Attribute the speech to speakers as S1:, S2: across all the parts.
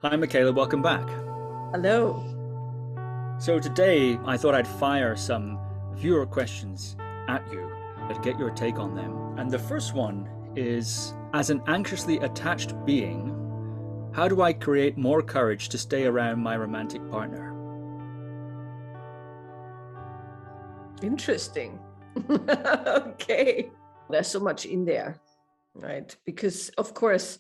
S1: Hi, Michaela, welcome back.
S2: Hello.
S1: So today I thought I'd fire some viewer questions at you to get your take on them. And the first one is, as an anxiously attached being, how do I create more courage to stay around my romantic partner?
S2: Interesting. Okay. There's so much in there, right? Because, of course,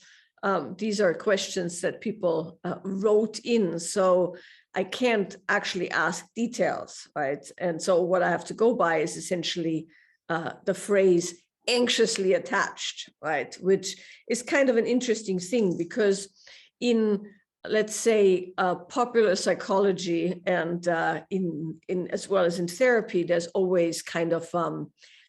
S2: these are questions that people wrote in. So I can't actually ask details, right? And so what I have to go by is essentially the phrase anxiously attached, right? Which is kind of an interesting thing because in, let's say, popular psychology and in as well as in therapy, there's always kind of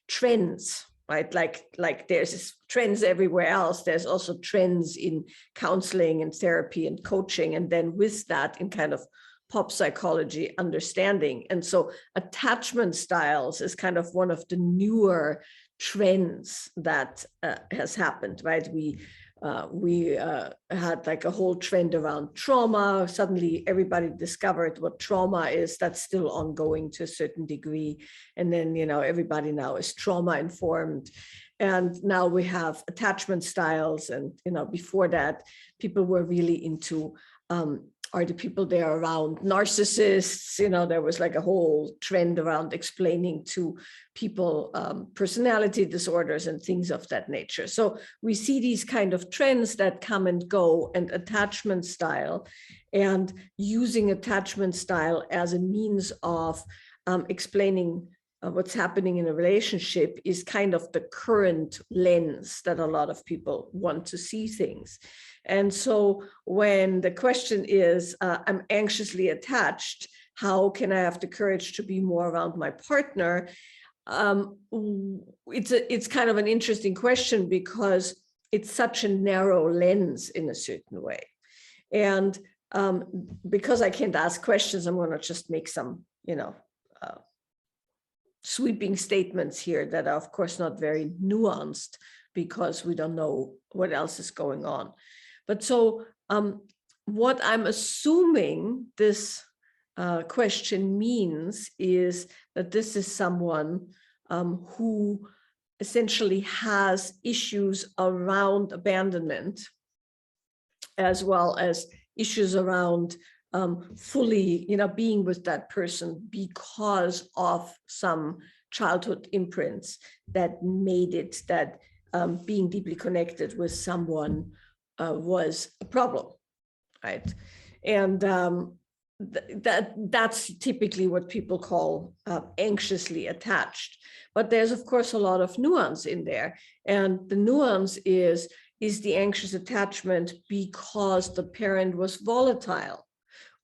S2: trends, right? Like there's trends everywhere else. There's also trends in counseling and therapy and coaching, and then with that in kind of pop psychology understanding. And so attachment styles is kind of one of the newer trends that has happened, right? We had like a whole trend around trauma. Suddenly everybody discovered what trauma is. That's still ongoing to a certain degree. And then, everybody now is trauma informed. And now we have attachment styles. And, before that, people were really into are the people there around narcissists? There was like a whole trend around explaining to people personality disorders and things of that nature. So we see these kind of trends that come and go, and attachment style, and using attachment style as a means of explaining what's happening in a relationship is kind of the current lens that a lot of people want to see things. And so when the question is, I'm anxiously attached, how can I have the courage to be more around my partner? It's kind of an interesting question because it's such a narrow lens in a certain way. And because I can't ask questions, I'm going to just make some, sweeping statements here that are, of course, not very nuanced because we don't know what else is going on. But so what I'm assuming this question means is that this is someone who essentially has issues around abandonment, as well as issues around fully, being with that person because of some childhood imprints that made it that being deeply connected with someone was a problem, right? And that's typically what people call anxiously attached. But there's, of course, a lot of nuance in there. And the nuance is the anxious attachment because the parent was volatile?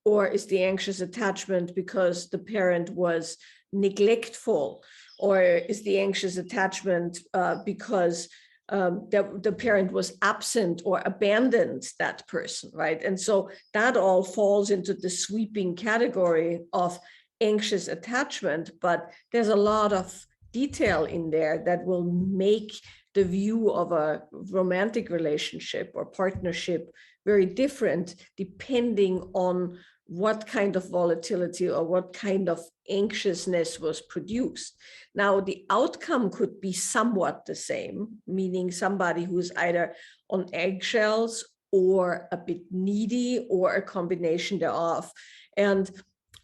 S2: Or is the anxious attachment because the parent was neglectful? Or is the anxious attachment because the parent was absent or abandoned that person, right? And so that all falls into the sweeping category of anxious attachment, but there's a lot of detail in there that will make the view of a romantic relationship or partnership very different depending on what kind of volatility or what kind of anxiousness was produced. Now, the outcome could be somewhat the same, meaning somebody who's either on eggshells or a bit needy or a combination thereof. And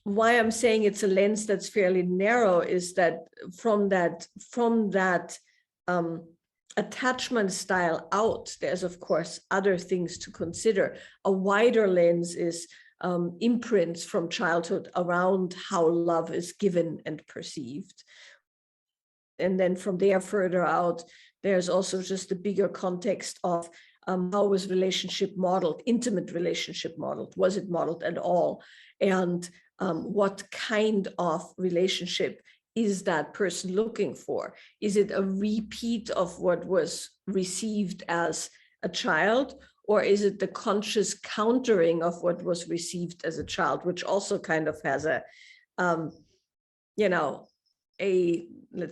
S2: why I'm saying it's a lens that's fairly narrow is that from that attachment style out, there's, of course, other things to consider. A wider lens is imprints from childhood around how love is given and perceived. And then from there further out, there's also just the bigger context of how was relationship modeled, intimate relationship modeled, was it modeled at all? And what kind of relationship is that person looking for? Is it a repeat of what was received as a child? Or is it the conscious countering of what was received as a child, which also kind of has a, let's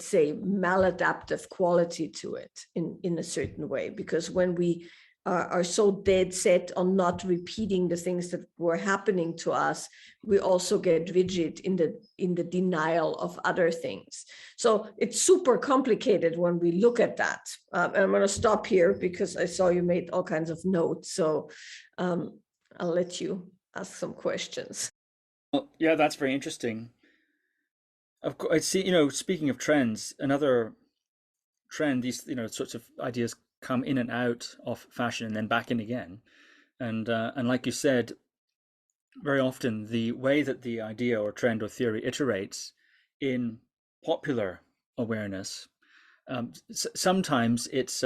S2: say, maladaptive quality to it in a certain way? Because when we are so dead set on not repeating the things that were happening to us, we also get rigid in the denial of other things. So it's super complicated when we look at that. And I'm going to stop here because I saw you made all kinds of notes. So I'll let you ask some questions.
S1: Well, yeah, that's very interesting. Of course, I see, speaking of trends, another trend, these, sorts of ideas come in and out of fashion and then back in again. And like you said, very often the way that the idea or trend or theory iterates in popular awareness, sometimes it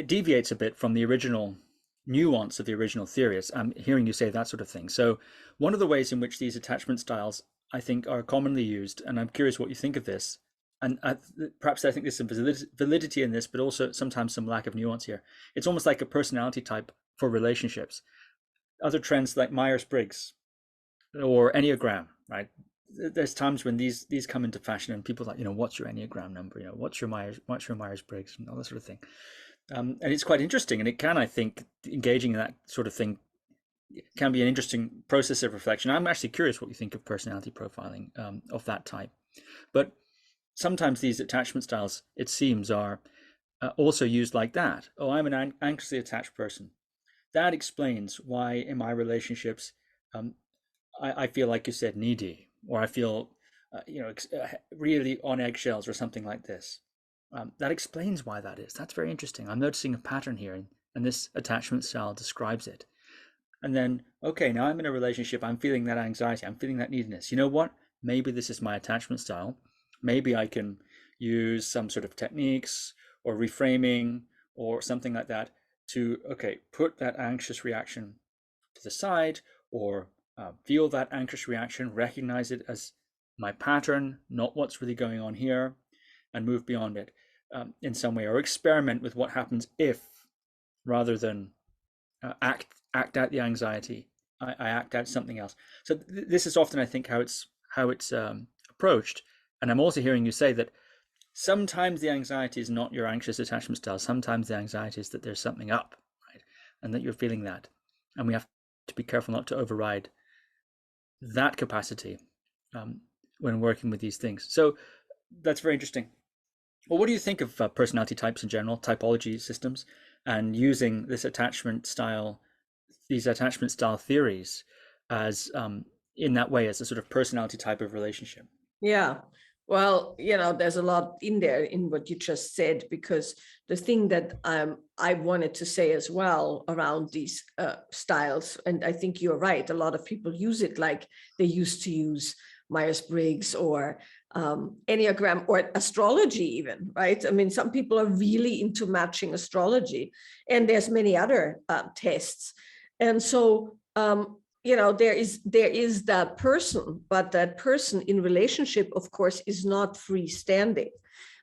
S1: deviates a bit from the original nuance of the original theory. I'm hearing you say that sort of thing. So one of the ways in which these attachment styles, I think, are commonly used, and I'm curious what you think of this, and perhaps I think there's some validity in this, but also sometimes some lack of nuance here. It's almost like a personality type for relationships. Other trends like Myers-Briggs or Enneagram, right? There's times when these come into fashion and people are like, what's your Enneagram number? What's your Myers-Briggs and all that sort of thing. And it's quite interesting, and it can, I think, engaging in that sort of thing can be an interesting process of reflection. I'm actually curious what you think of personality profiling of that type. But sometimes these attachment styles, it seems, are also used like that. Oh, I'm an anxiously attached person. That explains why in my relationships, I feel, like you said, needy, or I feel, really on eggshells or something like this. That explains why that is. That's very interesting. I'm noticing a pattern here, and this attachment style describes it. And then, okay, now I'm in a relationship. I'm feeling that anxiety. I'm feeling that neediness. You know what? Maybe this is my attachment style. Maybe I can use some sort of techniques or reframing or something like that to, okay, put that anxious reaction to the side, or feel that anxious reaction, recognize it as my pattern, not what's really going on here, and move beyond it in some way, or experiment with what happens if, rather than act out the anxiety, I act out something else. So this is often, I think, how it's approached. And I'm also hearing you say that sometimes the anxiety is not your anxious attachment style. Sometimes the anxiety is that there's something up, right, and that you're feeling that, and we have to be careful not to override that capacity when working with these things. So that's very interesting. Well, what do you think of personality types in general, typology systems, and using these attachment style theories as in that way, as a sort of personality type of relationship?
S2: Yeah. Well, there's a lot in there in what you just said, because the thing that I wanted to say as well around these styles, and I think you're right, a lot of people use it like they used to use Myers-Briggs or Enneagram or astrology even, right? I mean, some people are really into matching astrology, and there's many other tests. And so there is that person, but that person in relationship, of course, is not freestanding,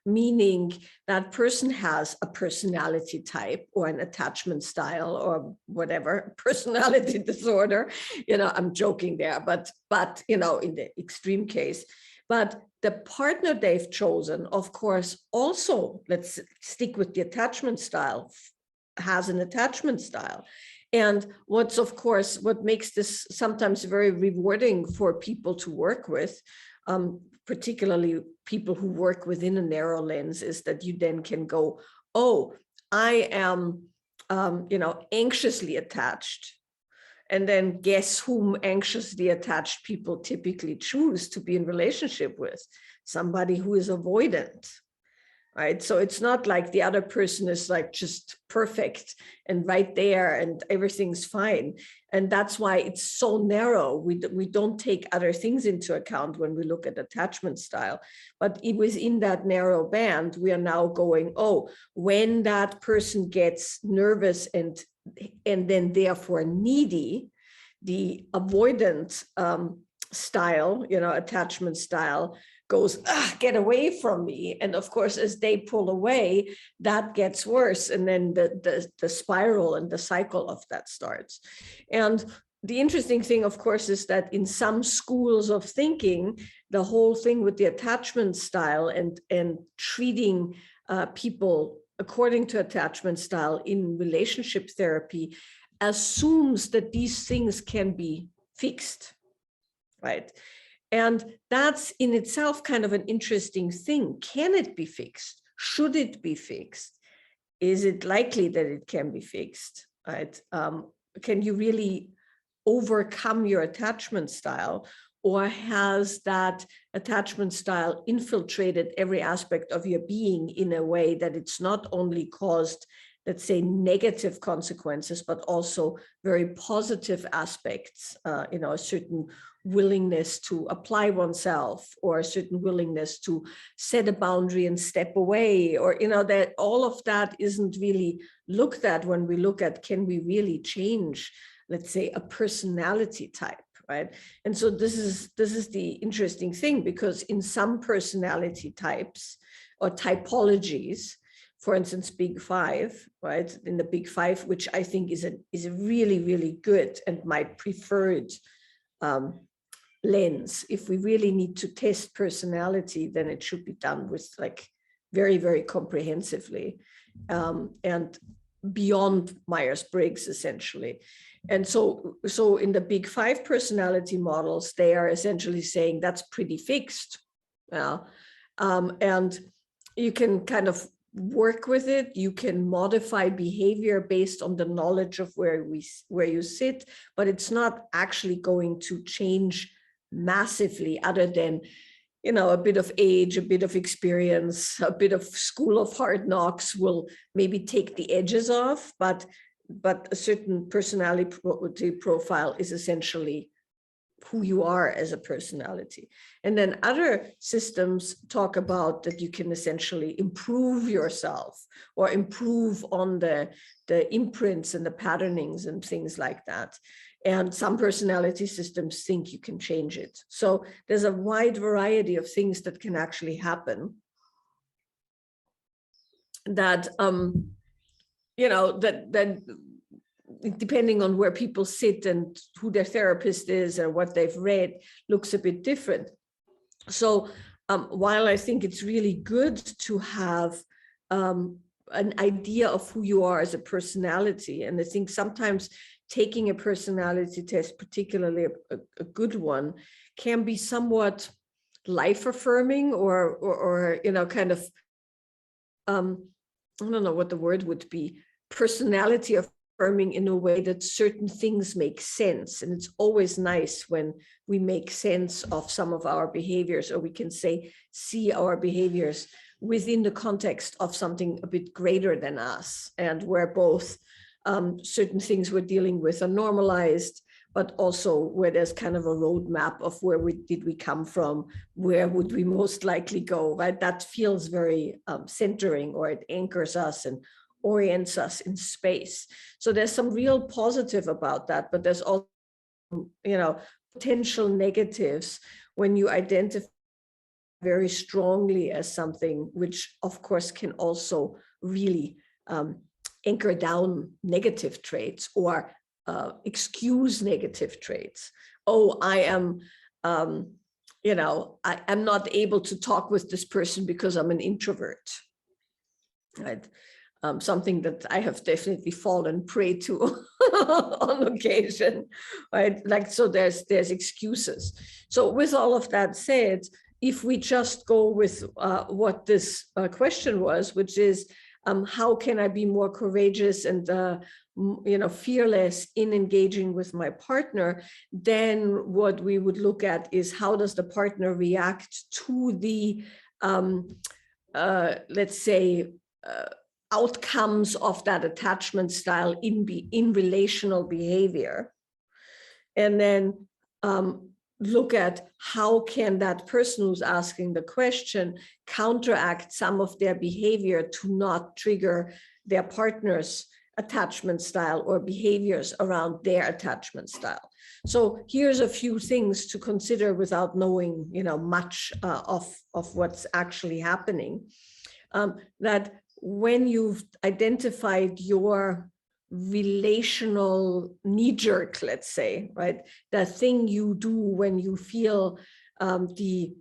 S2: meaning that person has a personality type or an attachment style or whatever, personality disorder. I'm joking there, but in the extreme case. But the partner they've chosen, of course, also, let's stick with the attachment style, has an attachment style. And what makes this sometimes very rewarding for people to work with, particularly people who work within a narrow lens, is that you then can go, oh, I am, anxiously attached. And then guess whom anxiously attached people typically choose to be in relationship with? Somebody who is avoidant. Right. So it's not like the other person is like just perfect and right there and everything's fine. And that's why it's so narrow. We don't take other things into account when we look at attachment style. But within that narrow band, we are now going, oh, when that person gets nervous and then therefore needy, the avoidant style, attachment style, goes, get away from me. And of course, as they pull away, that gets worse. And then the spiral and the cycle of that starts. And the interesting thing, of course, is that in some schools of thinking, the whole thing with the attachment style and treating people according to attachment style in relationship therapy, assumes that these things can be fixed, right? And that's in itself kind of an interesting thing. Can it be fixed? Should it be fixed? Is it likely that it can be fixed, right? Can you really overcome your attachment style? Or has that attachment style infiltrated every aspect of your being in a way that it's not only caused, let's say, negative consequences, but also very positive aspects, a certain willingness to apply oneself, or a certain willingness to set a boundary and step away, or, that all of that isn't really looked at when we look at, can we really change, let's say, a personality type, right? And so this is the interesting thing, because in some personality types or typologies, for instance, Big Five, right? In the Big Five, which I think is a really, really good and my preferred lens. If we really need to test personality, then it should be done with like very, very comprehensively and beyond Myers-Briggs, essentially. And so in the Big Five personality models, they are essentially saying that's pretty fixed. And you can kind of work with it. You can modify behavior based on the knowledge of where you sit, but it's not actually going to change massively, other than a bit of age, a bit of experience, a bit of school of hard knocks will maybe take the edges off, but a certain personality profile is essentially who you are as a personality. And then other systems talk about that you can essentially improve yourself or improve on the imprints and the patternings and things like that. And some personality systems think you can change it. So there's a wide variety of things that can actually happen that, that depending on where people sit and who their therapist is or what they've read, looks a bit different. So while I think it's really good to have an idea of who you are as a personality, and I think sometimes taking a personality test, particularly a good one, can be somewhat life affirming or kind of, I don't know what the word would be, personality affirming in a way that certain things make sense. And it's always nice when we make sense of some of our behaviors, or we can see our behaviors within the context of something a bit greater than us, and where both certain things we're dealing with are normalized, but also where there's kind of a roadmap of where did we come from, where would we most likely go, right? That feels very centering, or it anchors us and orients us in space. So there's some real positive about that, but there's also, potential negatives when you identify very strongly as something, which of course can also really anchor down negative traits or excuse negative traits. Oh, I am, I'm not able to talk with this person because I'm an introvert, right? Something that I have definitely fallen prey to on occasion, right? Like, so there's excuses. So with all of that said, if we just go with what this question was, which is, how can I be more courageous and fearless in engaging with my partner? Then what we would look at is, how does the partner react to the, let's say, outcomes of that attachment style in relational behavior, and then look at how can that person who's asking the question counteract some of their behavior to not trigger their partner's attachment style or behaviors around their attachment style. So here's a few things to consider without knowing, much of what's actually happening. That when you've identified your relational knee-jerk, let's say, right, the thing you do when you feel the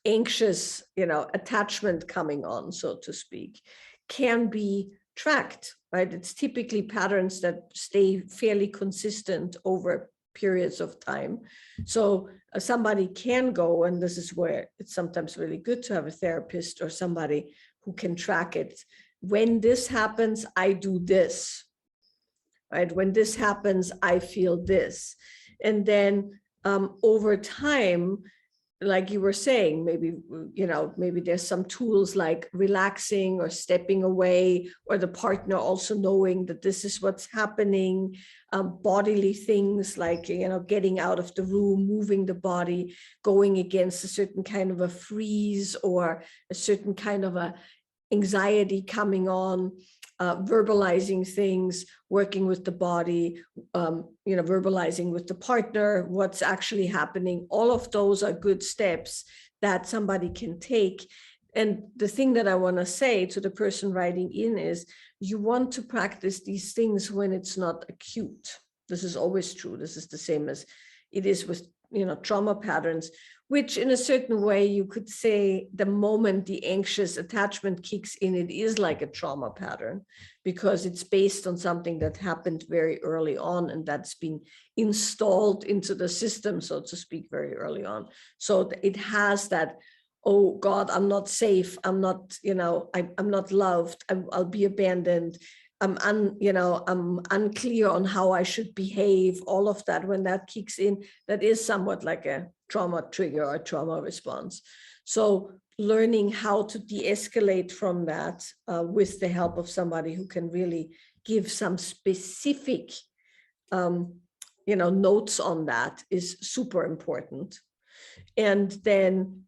S2: anxious, attachment coming on, so to speak, can be tracked, right? It's typically patterns that stay fairly consistent over periods of time. So somebody can go, and this is where it's sometimes really good to have a therapist or somebody who can track it. When this happens, I do this, right? When this happens, I feel this. And then over time, like you were saying, maybe, maybe there's some tools like relaxing or stepping away, or the partner also knowing that this is what's happening, bodily things like, getting out of the room, moving the body, going against a certain kind of a freeze or a certain kind of a anxiety coming on, verbalizing things, working with the body, verbalizing with the partner, what's actually happening. All of those are good steps that somebody can take. And the thing that I want to say to the person writing in is, you want to practice these things when it's not acute. This is always true. This is the same as it is with, trauma patterns, which in a certain way you could say the moment the anxious attachment kicks in, it is like a trauma pattern, because it's based on something that happened very early on and that's been installed into the system, so to speak, very early on. So it has that, oh God, I'm not safe, I'm not, I'm not loved, I'll be abandoned, I'm unclear on how I should behave. All of that, when that kicks in, that is somewhat like a trauma trigger or trauma response. So learning how to de-escalate from that with the help of somebody who can really give some specific notes on that is super important. And then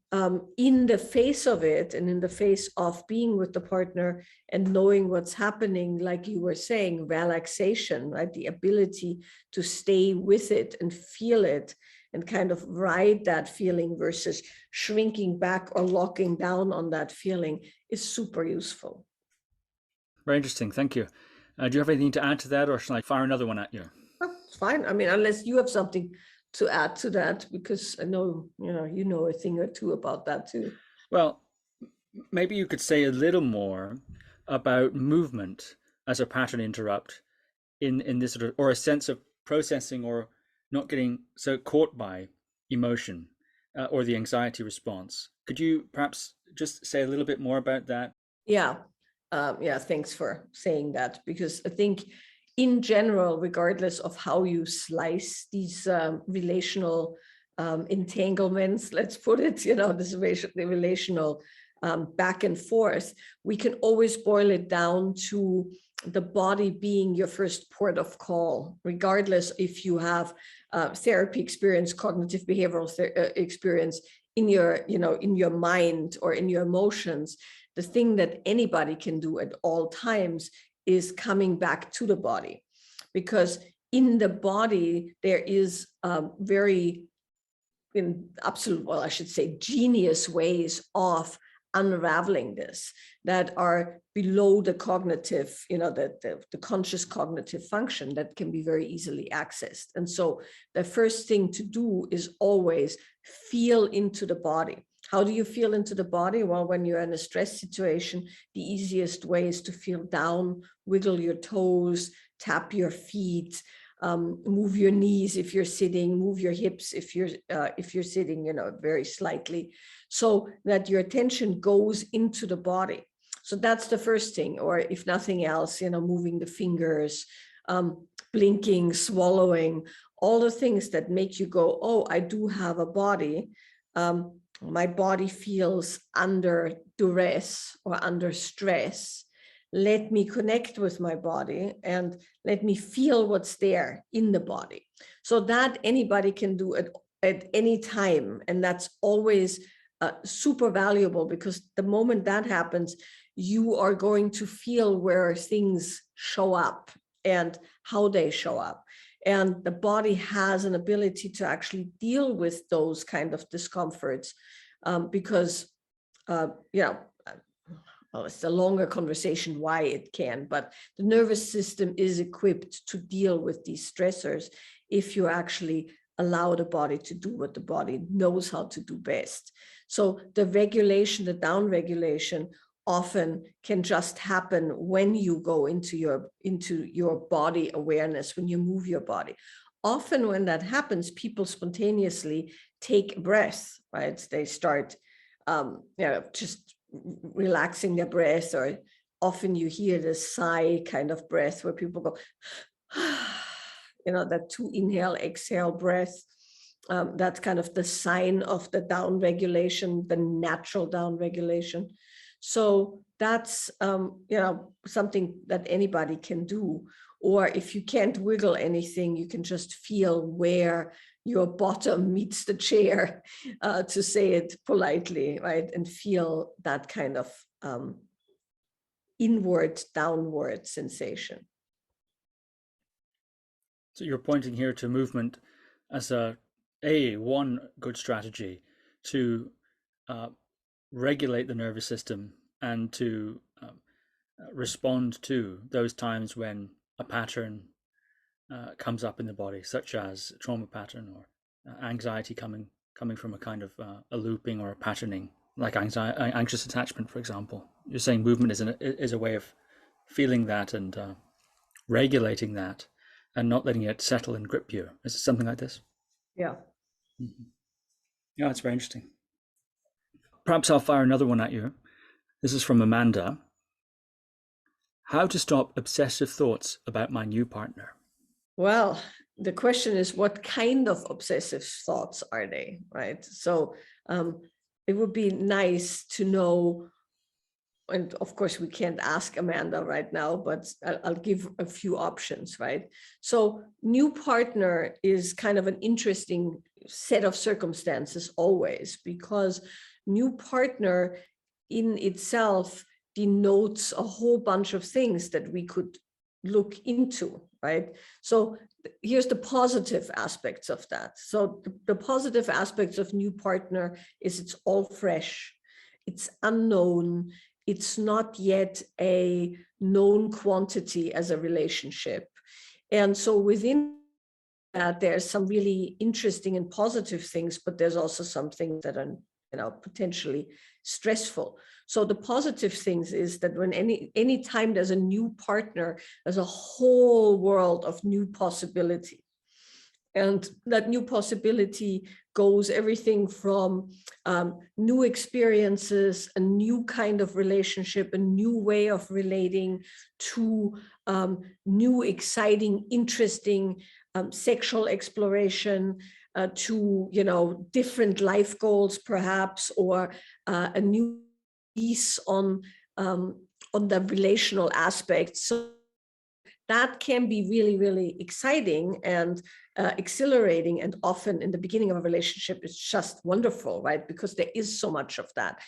S2: in the face of it, and in the face of being with the partner and knowing what's happening, like you were saying, relaxation, right? The ability to stay with it and feel it and kind of ride that feeling versus shrinking back or locking down on that feeling is super useful.
S1: Very interesting. Thank you. Do you have anything to add to that, or shall I fire another one at you?
S2: Oh, it's fine. I mean, unless you have something to add to that, because I know, you know a thing or two about that too.
S1: Well, maybe you could say a little more about movement as a pattern interrupt in this sort of, or a sense of processing or not getting so caught by emotion or the anxiety response. Could you perhaps just say a little bit more about that?
S2: Yeah. Yeah, thanks for saying that, because I think in general, regardless of how you slice these relational entanglements, let's put it, this relational back and forth, we can always boil it down to the body being your first port of call, regardless if you have therapy experience, cognitive behavioral experience in your, in your mind or in your emotions. The thing that anybody can do at all times is coming back to the body, because in the body there is very, in absolute, well, I should say, genius ways of unraveling this that are below the cognitive, the conscious cognitive function that can be very easily accessed. And so the first thing to do is always feel into the body. How do you feel into the body? Well, when you're in a stress situation, the easiest way is to feel down, wiggle your toes, tap your feet, move your knees if you're sitting, move your hips if you're sitting, very slightly, so that your attention goes into the body. So that's the first thing. Or if nothing else, moving the fingers, blinking, swallowing, all the things that make you go, oh, I do have a body. My body feels under duress or under stress. Let me connect with my body and let me feel what's there in the body. So that anybody can do at any time. And that's always super valuable, because the moment that happens, you are going to feel where things show up and how they show up. And the body has an ability to actually deal with those kind of discomforts because, well, it's a longer conversation why it can, but the nervous system is equipped to deal with these stressors if you actually allow the body to do what the body knows how to do best. So the regulation, the down regulation often can just happen when you go into your body awareness, when you move your body. Often when that happens, people spontaneously take a breath, right? They start just relaxing their breath, or often you hear the sigh kind of breath where people go, that 2 inhale, exhale breath. That's kind of the sign of the down regulation, the natural down regulation. So that's something that anybody can do. Or if you can't wiggle anything, you can just feel where your bottom meets the chair, to say it politely, right? And feel that kind of inward, downward sensation.
S1: So you're pointing here to movement as one good strategy to regulate the nervous system and to respond to those times when a pattern comes up in the body, such as a trauma pattern or anxiety coming from a kind of a looping or a patterning, like anxious attachment, for example. You're saying movement is a way of feeling that and regulating that, and not letting it settle and grip you. Is it something like this?
S2: Yeah.
S1: Mm-hmm. Yeah, it's very interesting. Perhaps I'll fire another one at you. This is from Amanda. How to stop obsessive thoughts about my new partner?
S2: Well, the question is, what kind of obsessive thoughts are they, right? So it would be nice to know, and of course we can't ask Amanda right now, but I'll give a few options, right? So new partner is kind of an interesting set of circumstances always, because new partner in itself denotes a whole bunch of things that we could look into, right? So here's the positive aspects of that. So the positive aspects of new partner is it's all fresh, it's unknown, it's not yet a known quantity as a relationship. And so within that, there's some really interesting and positive things, but there's also some things that are potentially stressful. So the positive things is that when any time there's a new partner, there's a whole world of new possibility. And that new possibility goes everything from new experiences, a new kind of relationship, a new way of relating, to new, exciting, interesting sexual exploration, to different life goals perhaps, or a new piece on the relational aspects. So that can be really, really exciting and exhilarating, and often in the beginning of a relationship it's just wonderful, right? Because there is so much of that.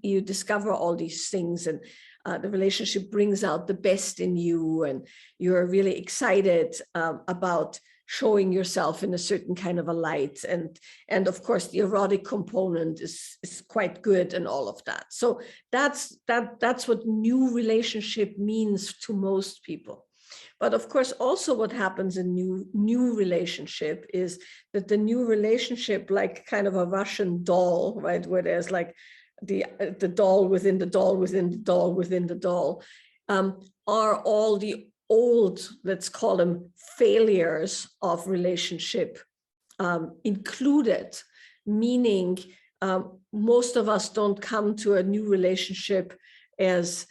S2: You discover all these things, and the relationship brings out the best in you, and you're really excited about showing yourself in a certain kind of a light, and of course the erotic component is quite good, and all of that. So that's what new relationship means to most people. But of course, also what happens in new relationship is that the new relationship, like kind of a Russian doll, right, where there's like the doll within the doll within the doll within the doll, are all the old, let's call them, failures of relationship included, meaning most of us don't come to a new relationship as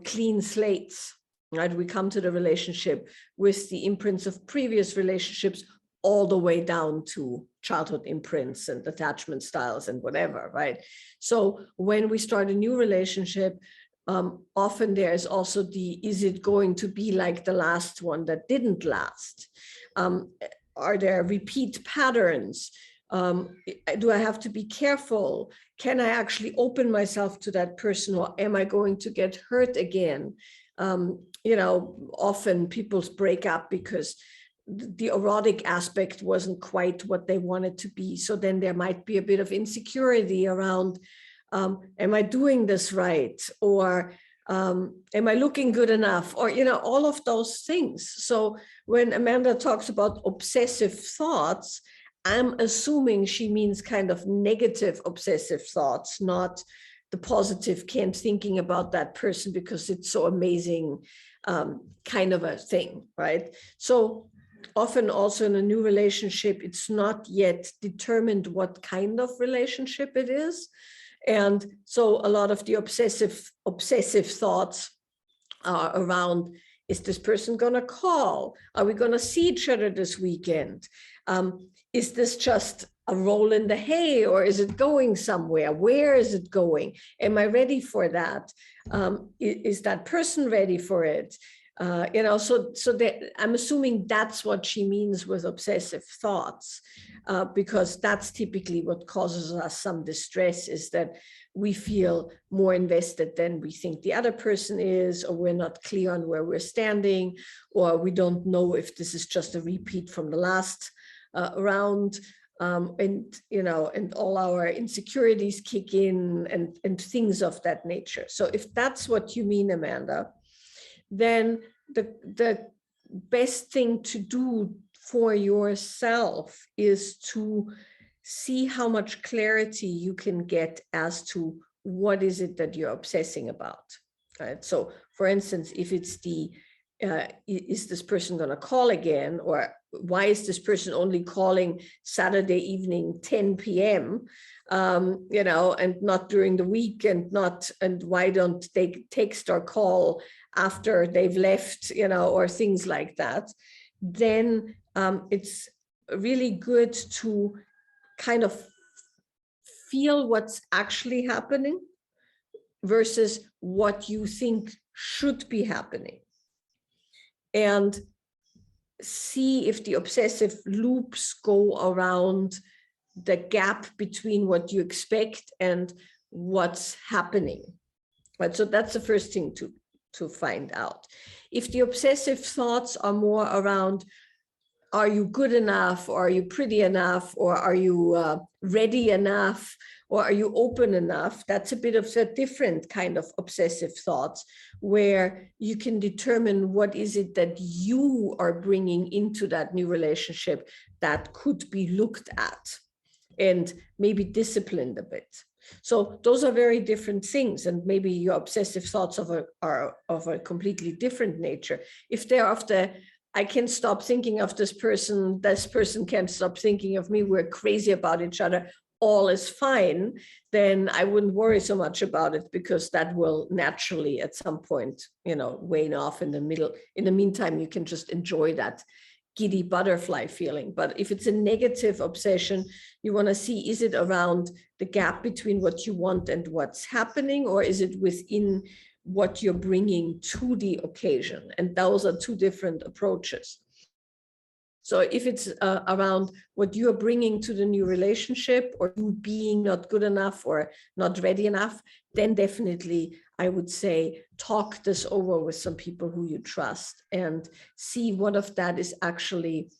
S2: clean slates, right? We come to the relationship with the imprints of previous relationships, all the way down to childhood imprints and attachment styles and whatever, right? So when we start a new relationship, often there's also is it going to be like the last one that didn't last? Are there repeat patterns? Do I have to be careful? Can I actually open myself to that person, or am I going to get hurt again? Often people break up because the erotic aspect wasn't quite what they wanted to be. So then there might be a bit of insecurity around, am I doing this right? Or am I looking good enough? Or, all of those things. So when Amanda talks about obsessive thoughts, I'm assuming she means kind of negative obsessive thoughts, not the positive, can't thinking about that person because it's so amazing, kind of a thing, right? So often also in a new relationship, it's not yet determined what kind of relationship it is. And so a lot of the obsessive thoughts are around, is this person going to call? Are we going to see each other this weekend? Is this just a roll in the hay, or is it going somewhere? Where is it going? Am I ready for that? Is that person ready for it? So that I'm assuming that's what she means with obsessive thoughts, because that's typically what causes us some distress, is that we feel more invested than we think the other person is, or we're not clear on where we're standing, or we don't know if this is just a repeat from the last round. And all our insecurities kick in, and things of that nature. So if that's what you mean, Amanda, then the best thing to do for yourself is to see how much clarity you can get as to what is it that you're obsessing about, right? So for instance, if it's is this person going to call again, or why is this person only calling Saturday evening 10 p.m. And not during the week, and why don't they text or call after they've left, or things like that? Then it's really good to kind of feel what's actually happening versus what you think should be happening, and see if the obsessive loops go around the gap between what you expect and what's happening, right? So that's the first thing to find out. If the obsessive thoughts are more around, are you good enough, or are you pretty enough, or are you ready enough, or are you open enough? That's a bit of a different kind of obsessive thoughts, where you can determine what is it that you are bringing into that new relationship that could be looked at and maybe disciplined a bit. So those are very different things, and maybe your obsessive thoughts are of a completely different nature. If they're of the, I can't stop thinking of this person can't stop thinking of me, we're crazy about each other, all is fine, then I wouldn't worry so much about it, because that will naturally at some point, wane off in the middle. In the meantime, you can just enjoy that giddy butterfly feeling. But if it's a negative obsession, you want to see, is it around the gap between what you want and what's happening, or is it within what you're bringing to the occasion? And those are two different approaches. So if it's around what you're bringing to the new relationship, or you being not good enough or not ready enough, then definitely I would say talk this over with some people who you trust, and see what of that is actually,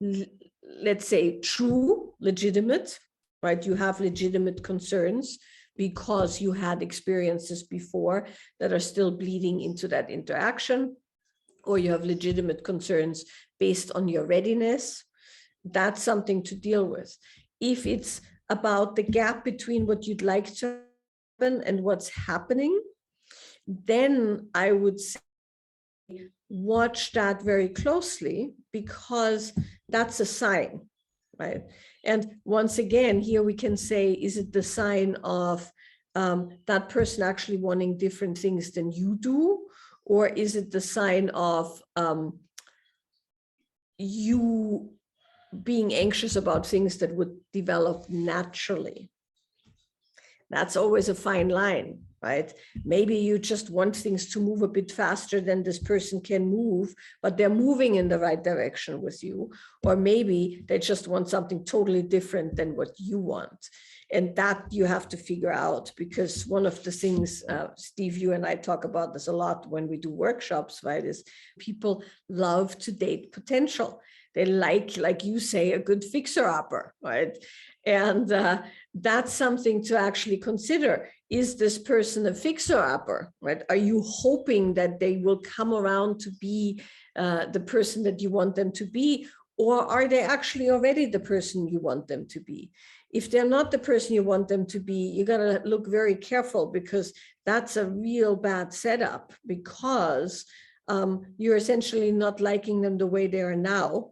S2: let's say, true, legitimate, right? You have legitimate concerns because you had experiences before that are still bleeding into that interaction, or you have legitimate concerns based on your readiness. That's something to deal with. If it's about the gap between what you'd like to happen and what's happening, then I would say watch that very closely, because that's a sign, right? And once again, here we can say, is it the sign of that person actually wanting different things than you do? Or is it the sign of you being anxious about things that would develop naturally? That's always a fine line, right? Maybe you just want things to move a bit faster than this person can move, but they're moving in the right direction with you. Or maybe they just want something totally different than what you want. And that you have to figure out, because one of the things, Steve, you and I talk about this a lot when we do workshops, right, is people love to date potential. They like you say, a good fixer-upper, right? And that's something to actually consider. Is this person a fixer-upper, right? Are you hoping that they will come around to be the person that you want them to be? Or are they actually already the person you want them to be? If they're not the person you want them to be, you got to look very careful, because that's a real bad setup, because you're essentially not liking them the way they are now.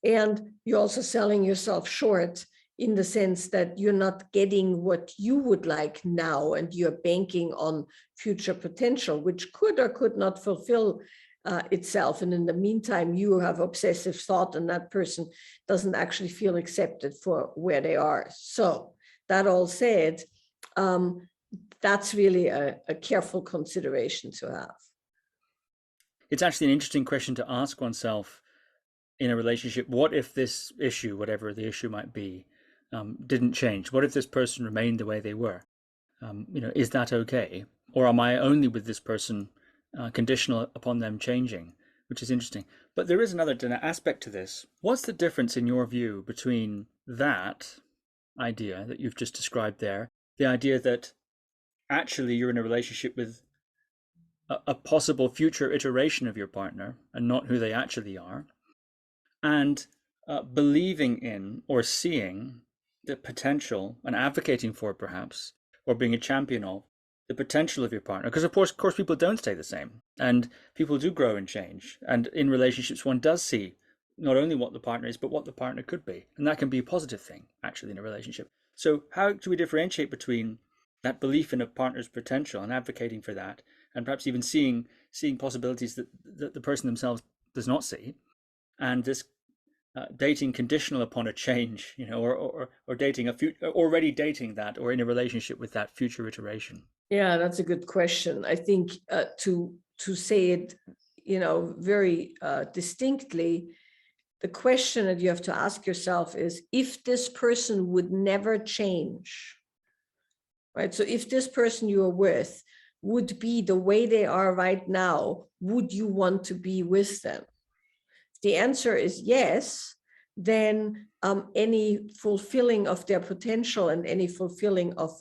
S2: And you're also selling yourself short, in the sense that you're not getting what you would like now, and you're banking on future potential, which could or could not fulfill itself. And in the meantime, you have obsessive thought, and that person doesn't actually feel accepted for where they are. So that all said, that's really a careful consideration to have.
S1: It's actually an interesting question to ask oneself in a relationship. What if this issue, whatever the issue might be, didn't change? What if this person remained the way they were? Is that okay? Or am I only with this person conditional upon them changing? Which is interesting. But there is another aspect to this. What's the difference, in your view, between that idea that you've just described there, the idea that actually you're in a relationship with a possible future iteration of your partner and not who they actually are, and believing in or seeing the potential and advocating for, perhaps, or being a champion of the potential of your partner? Because of course people don't stay the same, and people do grow and change, and in relationships one does see not only what the partner is, but what the partner could be, and that can be a positive thing actually in a relationship. So how do we differentiate between that belief in a partner's potential and advocating for that, and perhaps even seeing possibilities that the person themselves does not see, and this dating conditional upon a change, or dating already dating that, or in a relationship with that future iteration?
S2: Yeah, that's a good question. I think to say it, very distinctly, the question that you have to ask yourself is, if this person would never change, right? So if this person you are with would be the way they are right now, would you want to be with them? If the answer is yes, then any fulfilling of their potential and any fulfilling of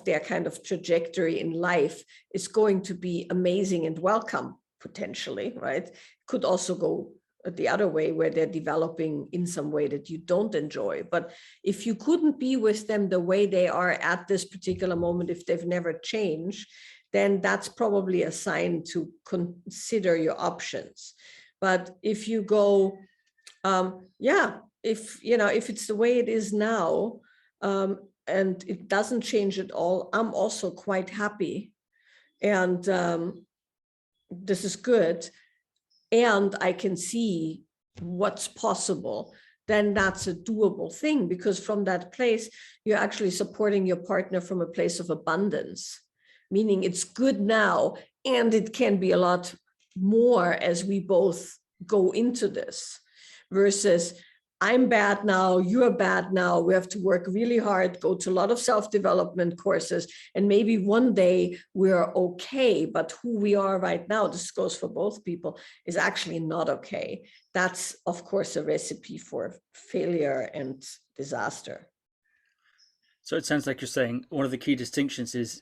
S2: their kind of trajectory in life is going to be amazing and welcome, potentially, right? Could also go the other way, where they're developing in some way that you don't enjoy. But if you couldn't be with them the way they are at this particular moment, if they've never changed, then that's probably a sign to consider your options. But if you go, if it's the way it is now, and it doesn't change at all, I'm also quite happy, and this is good, and I can see what's possible, then that's a doable thing, because from that place, you're actually supporting your partner from a place of abundance, meaning it's good now, and it can be a lot more as we both go into this, versus I'm bad now, you're bad now, we have to work really hard, go to a lot of self-development courses, and maybe one day we're okay, but who we are right now, this goes for both people, is actually not okay. That's, of course, a recipe for failure and disaster.
S1: So it sounds like you're saying one of the key distinctions is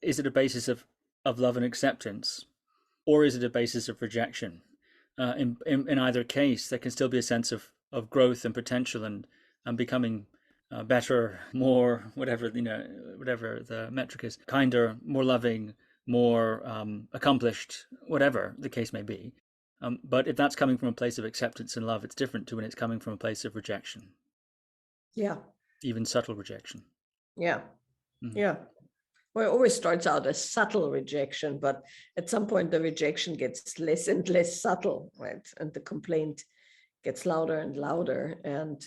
S1: it a basis of love and acceptance, or is it a basis of rejection? In either case, there can still be a sense of growth and potential, and becoming better, more, whatever the metric is, kinder, more loving, more accomplished, whatever the case may be. But if that's coming from a place of acceptance and love, it's different to when it's coming from a place of rejection.
S2: Yeah.
S1: Even subtle rejection.
S2: Yeah.
S1: Mm-hmm.
S2: Yeah. Well, it always starts out as subtle rejection, but at some point the rejection gets less and less subtle, right? And the complaint gets louder and louder. And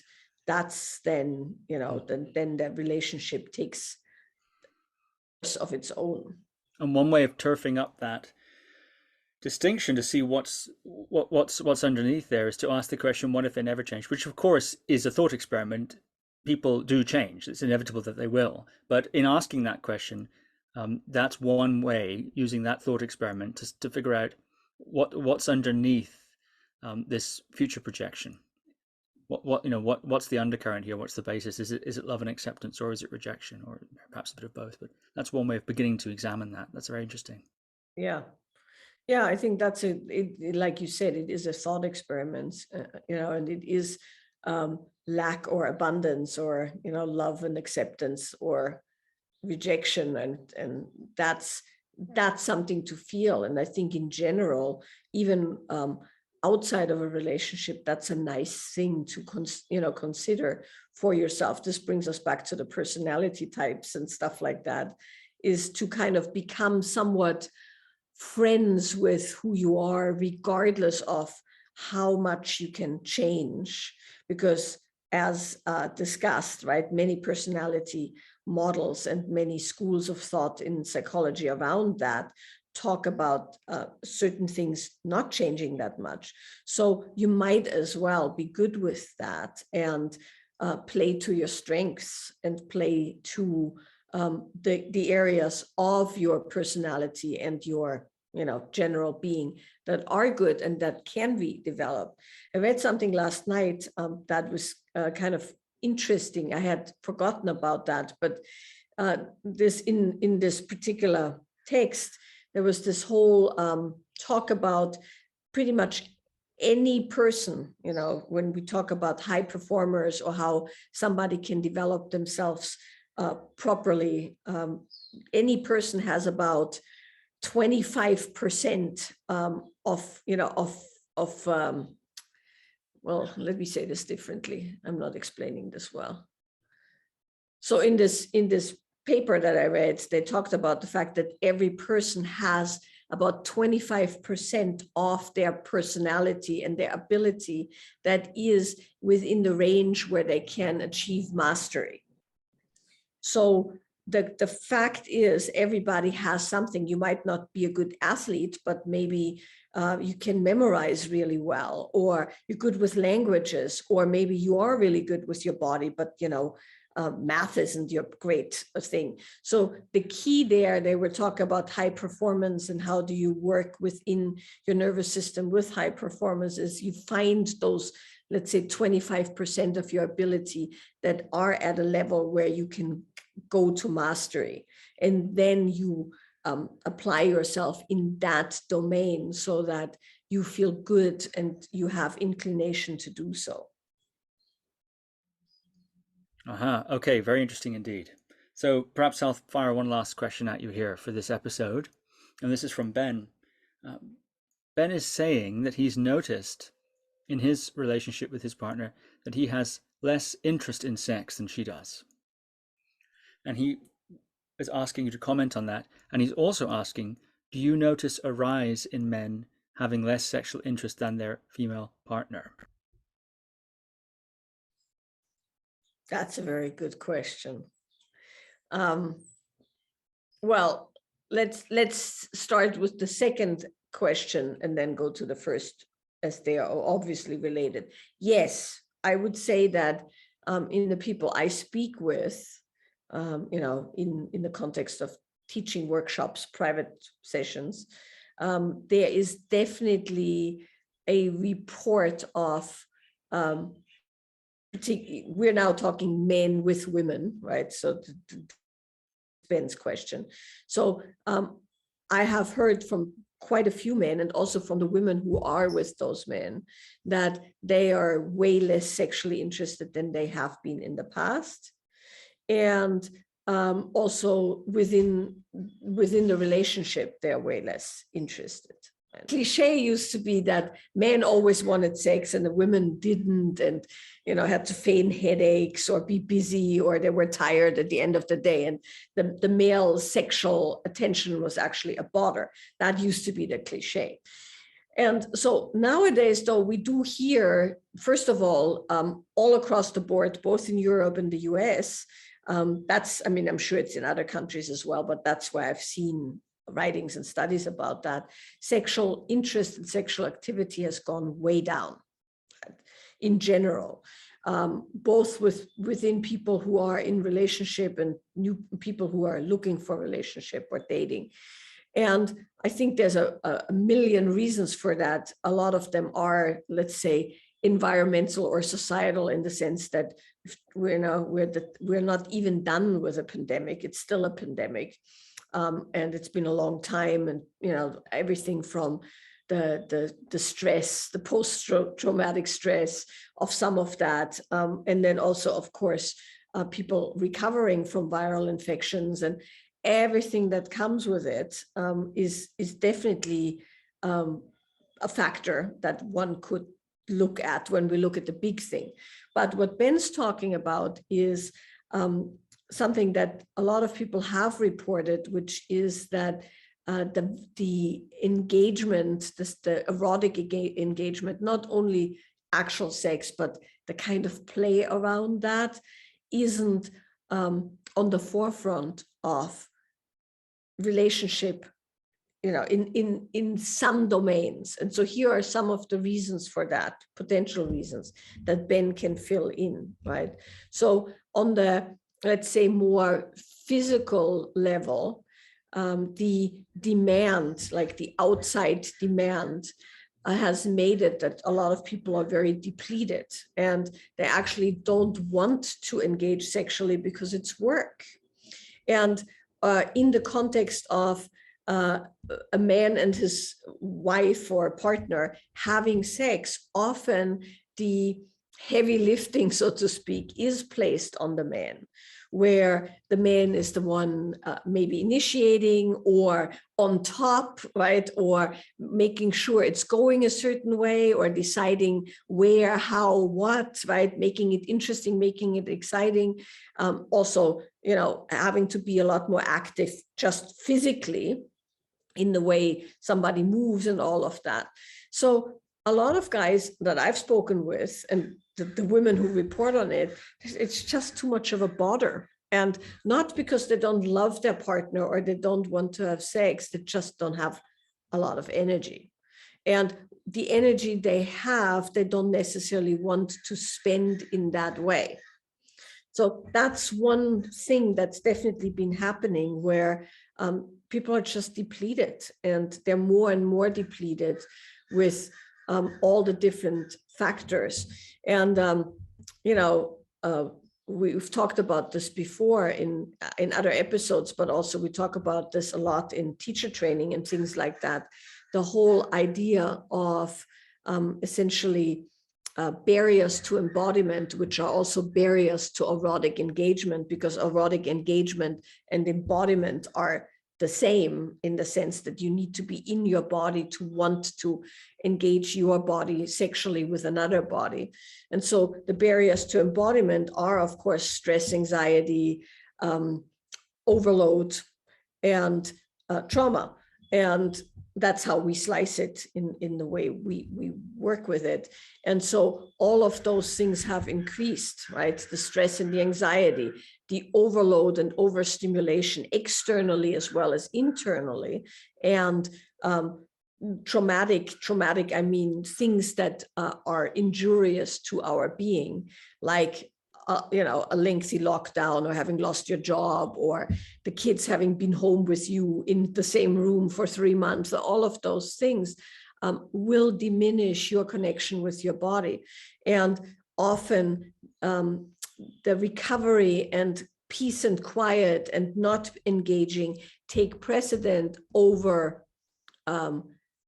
S2: that's then, then the relationship takes of its own.
S1: And one way of turfing up that distinction to see what's underneath there is to ask the question, what if they never change? Which of course is a thought experiment. People do change. It's inevitable that they will. But in asking that question, that's one way, using that thought experiment to figure out what's underneath this future projection. What's the undercurrent here? What's the basis? Is it love and acceptance, or is it rejection, or perhaps a bit of both? But that's one way of beginning to examine that. That's very interesting.
S2: Yeah. Yeah, I think that's like you said, it is a thought experiment, and it is lack or abundance, or love and acceptance, or rejection, and that's something to feel. And I think in general, even outside of a relationship, that's a nice thing to consider for yourself. This brings us back to the personality types and stuff like that, is to kind of become somewhat friends with who you are, regardless of how much you can change. Because as discussed, right, many personality models and many schools of thought in psychology around that talk about certain things not changing that much. So you might as well be good with that, and play to your strengths, and play to the areas of your personality and your general being that are good and that can be developed. I read something last night that was kind of interesting. I had forgotten about that, but this in this particular text, there was this whole talk about pretty much any person, when we talk about high performers or how somebody can develop themselves properly, any person has about 25% well, let me say this differently. I'm not explaining this well. So in this paper that I read, they talked about the fact that every person has about 25% of their personality and their ability that is within the range where they can achieve mastery. So the fact is, everybody has something. You might not be a good athlete, but maybe you can memorize really well, or you're good with languages, or maybe you are really good with your body, but math isn't your great thing. So the key there, they were talking about high performance and how do you work within your nervous system with high performance, is you find those, let's say 25% of your ability that are at a level where you can go to mastery, and then you apply yourself in that domain so that you feel good and you have inclination to do so.
S1: Okay, very interesting indeed. So perhaps I'll fire one last question at you here for this episode, and this is from Ben. Ben is saying that he's noticed in his relationship with his partner that he has less interest in sex than she does. And he is asking you to comment on that. And he's also asking, do you notice a rise in men having less sexual interest than their female partner?
S2: That's a very good question. Well, let's start with the second question and then go to the first, as they are obviously related. Yes, I would say that in the people I speak with, in the context of teaching workshops, private sessions, there is definitely a report of we're now talking men with women, right? So Ben's question. So I have heard from quite a few men, and also from the women who are with those men, that they are way less sexually interested than they have been in the past. And also within the relationship, they're way less interested. Cliche used to be that men always wanted sex and the women didn't, and had to feign headaches or be busy, or they were tired at the end of the day, and the male sexual attention was actually a bother. That used to be the cliche. And so nowadays, though, we do hear, first of all across the board, both in Europe and the US, I'm sure it's in other countries as well, but that's where I've seen writings and studies about that. Sexual interest and sexual activity has gone way down in general, both within people who are in relationship and new people who are looking for relationship or dating. And I think there's a million reasons for that. A lot of them are, let's say, environmental or societal, in the sense that we're not even done with a pandemic. It's still a pandemic. and it's been a long time, and everything from the stress, the post-traumatic stress of some of that, and then also, of course, people recovering from viral infections and everything that comes with it, is definitely a factor that one could look at when we look at the big thing. But what Ben's talking about is something that a lot of people have reported, which is that the engagement, the erotic engagement, not only actual sex, but the kind of play around that isn't on the forefront of relationship, in some domains. And so here are some of the reasons for that, potential reasons that Ben can fill in, right? So on the, let's say, more physical level, the demand, like the outside demand, has made it that a lot of people are very depleted, and they actually don't want to engage sexually because it's work. And in the context of a man and his wife or partner having sex, often the heavy lifting, so to speak, is placed on the man, where the man is the one maybe initiating or on top, right? Or making sure it's going a certain way, or deciding where, how, what, right? Making it interesting, making it exciting. Also, having to be a lot more active just physically in the way somebody moves and all of that. So a lot of guys that I've spoken with, and the women who report on it, it's just too much of a bother. And not because they don't love their partner or they don't want to have sex, they just don't have a lot of energy. And the energy they have, they don't necessarily want to spend in that way. So that's one thing that's definitely been happening, where people are just depleted, and they're more and more depleted with all the different factors. And, we've talked about this before in other episodes, but also we talk about this a lot in teacher training and things like that. The whole idea of essentially barriers to embodiment, which are also barriers to erotic engagement, because erotic engagement and embodiment are the same, in the sense that you need to be in your body to want to engage your body sexually with another body. And so the barriers to embodiment are, of course, stress, anxiety, overload, and trauma. And that's how we slice it in the way we work with it. And so all of those things have increased, right? The stress and the anxiety, the overload and overstimulation externally as well as internally, and traumatic, I mean, things that are injurious to our being, like a lengthy lockdown, or having lost your job, or the kids having been home with you in the same room for 3 months. All of those things will diminish your connection with your body. And often the recovery and peace and quiet and not engaging take precedent over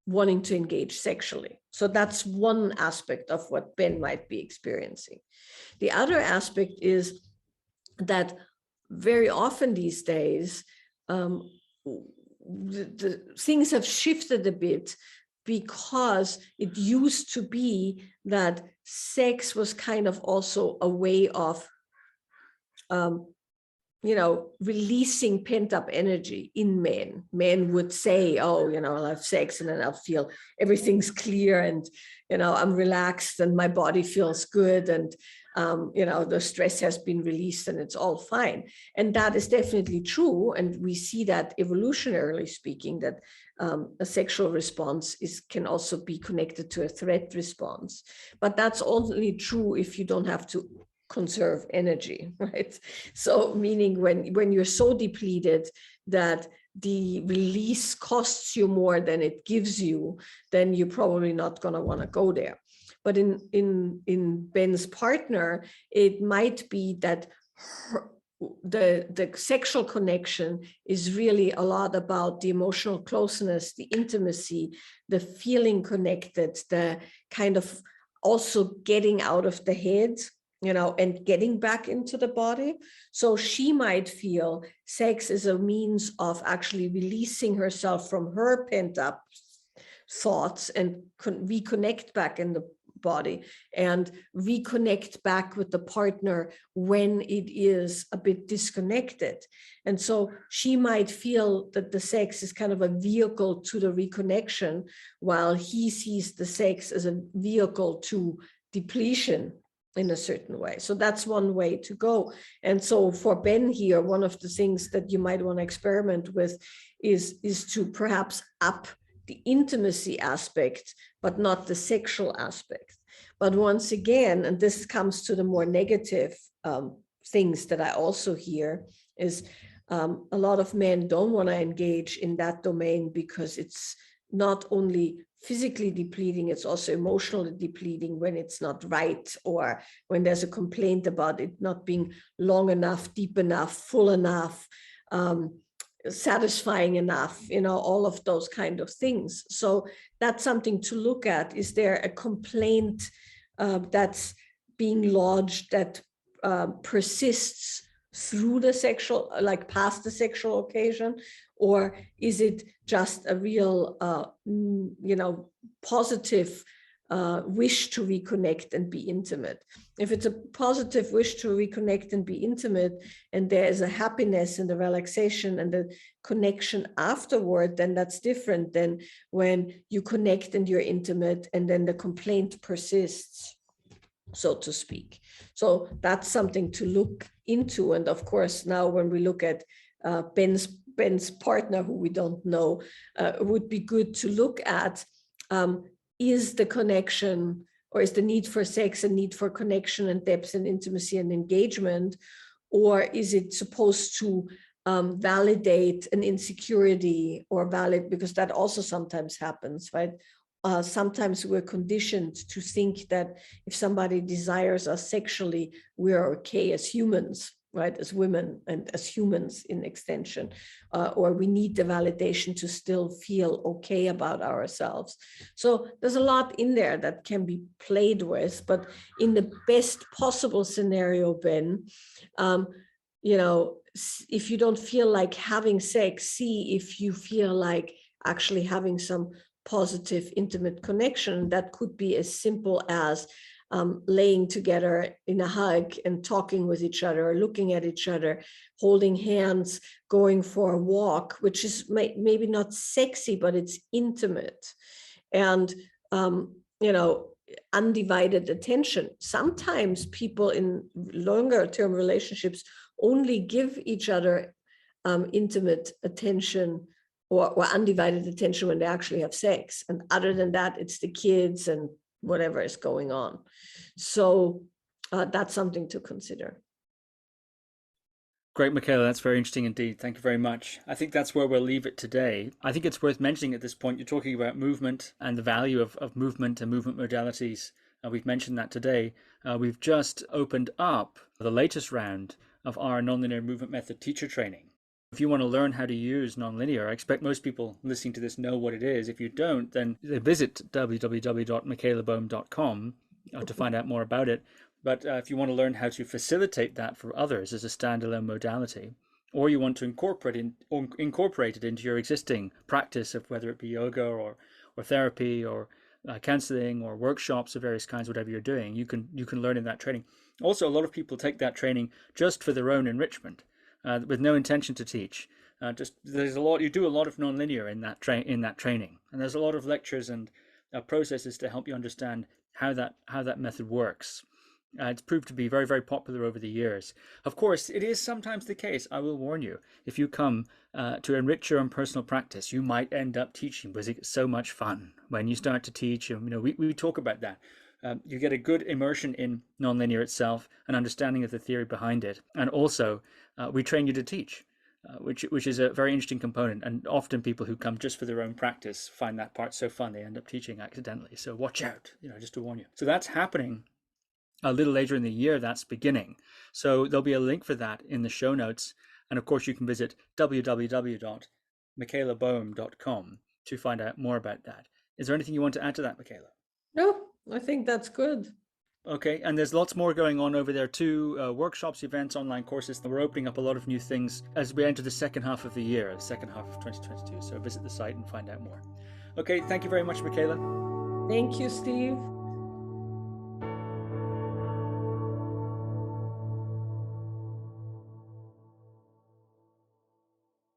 S2: wanting to engage sexually. So that's one aspect of what Ben might be experiencing. The other aspect is that very often these days, the things have shifted a bit, because it used to be that sex was kind of also a way of releasing pent-up energy in men. Men would say, oh, I'll have sex and then I'll feel everything's clear, and, I'm relaxed and my body feels good, and, the stress has been released and it's all fine. And that is definitely true. And we see that evolutionarily speaking, that a sexual response can also be connected to a threat response. But that's only true if you don't have to conserve energy, right? So meaning when you're so depleted that the release costs you more than it gives you, then you're probably not going to want to go there. But in Ben's partner, it might be that the sexual connection is really a lot about the emotional closeness, the intimacy, the feeling connected, the kind of also getting out of the head, and getting back into the body. So she might feel sex is a means of actually releasing herself from her pent up thoughts and reconnect back in the body and reconnect back with the partner when it is a bit disconnected. And so she might feel that the sex is kind of a vehicle to the reconnection, while he sees the sex as a vehicle to depletion in a certain way. So that's one way to go. And so for Ben here, one of the things that you might want to experiment with is to perhaps up the intimacy aspect, but not the sexual aspect. But once again, and this comes to the more negative things that I also hear, is a lot of men don't want to engage in that domain because it's not only physically depleting, it's also emotionally depleting when it's not right, or when there's a complaint about it not being long enough, deep enough, full enough, satisfying enough, all of those kind of things. So that's something to look at. Is there a complaint that's being lodged that persists through the sexual, like past the sexual occasion, or is it just a real, positive wish to reconnect and be intimate? If it's a positive wish to reconnect and be intimate, and there is a happiness and the relaxation and the connection afterward, then that's different than when you connect and you're intimate and then the complaint persists, so to speak. So that's something to look into. And of course, now when we look at Ben's partner, who we don't know, it would be good to look at, is the connection, or is the need for sex a need for connection and depth and intimacy and engagement, or is it supposed to validate an insecurity, or because that also sometimes happens, right? Sometimes we're conditioned to think that if somebody desires us sexually, we're okay as humans, right? As women and as humans in extension, or we need the validation to still feel okay about ourselves. So there's a lot in there that can be played with, but in the best possible scenario, Ben, if you don't feel like having sex, see if you feel like actually having some positive, intimate connection. That could be as simple as laying together in a hug and talking with each other, looking at each other, holding hands, going for a walk, which is maybe not sexy, but it's intimate. And, undivided attention. Sometimes people in longer term relationships only give each other intimate attention or undivided attention when they actually have sex. And other than that, it's the kids and whatever is going on. So that's something to consider.
S1: Great, Michaela. That's very interesting indeed. Thank you very much. I think that's where we'll leave it today. I think it's worth mentioning at this point, you're talking about movement and the value of movement and movement modalities. We've mentioned that today. We've just opened up the latest round of our nonlinear movement method teacher training. If you want to learn how to use nonlinear, I expect most people listening to this know what it is. If you don't, then visit www.michaelaboehm.com to find out more about it. But if you want to learn how to facilitate that for others as a standalone modality, or you want to incorporate it into your existing practice of whether it be yoga or therapy or counseling or workshops of various kinds, whatever you're doing, you can learn in that training. Also, a lot of people take that training just for their own enrichment, with no intention to teach. There's a lot, you do a lot of nonlinear in that training, and there's a lot of lectures and processes to help you understand how that method works. It's proved to be very, very popular over the years. Of course, it is sometimes the case, I will warn you, if you come to enrich your own personal practice, you might end up teaching because it's so much fun. When you start to teach, we talk about that. You get a good immersion in nonlinear itself, an understanding of the theory behind it, and also we train you to teach, which is a very interesting component. And often people who come just for their own practice find that part so fun they end up teaching accidentally. So watch out, just to warn you. So that's happening a little later in the year that's beginning. So there'll be a link for that in the show notes. And of course, you can visit www.michaelaboehm.com to find out more about that. Is there anything you want to add to that, Michaela?
S2: No, I think that's good.
S1: Okay, and there's lots more going on over there too, workshops, events, online courses. We're opening up a lot of new things as we enter the second half of the year, the second half of 2022. So visit the site and find out more. Okay, thank you very much, Michaela.
S2: Thank you, Steve.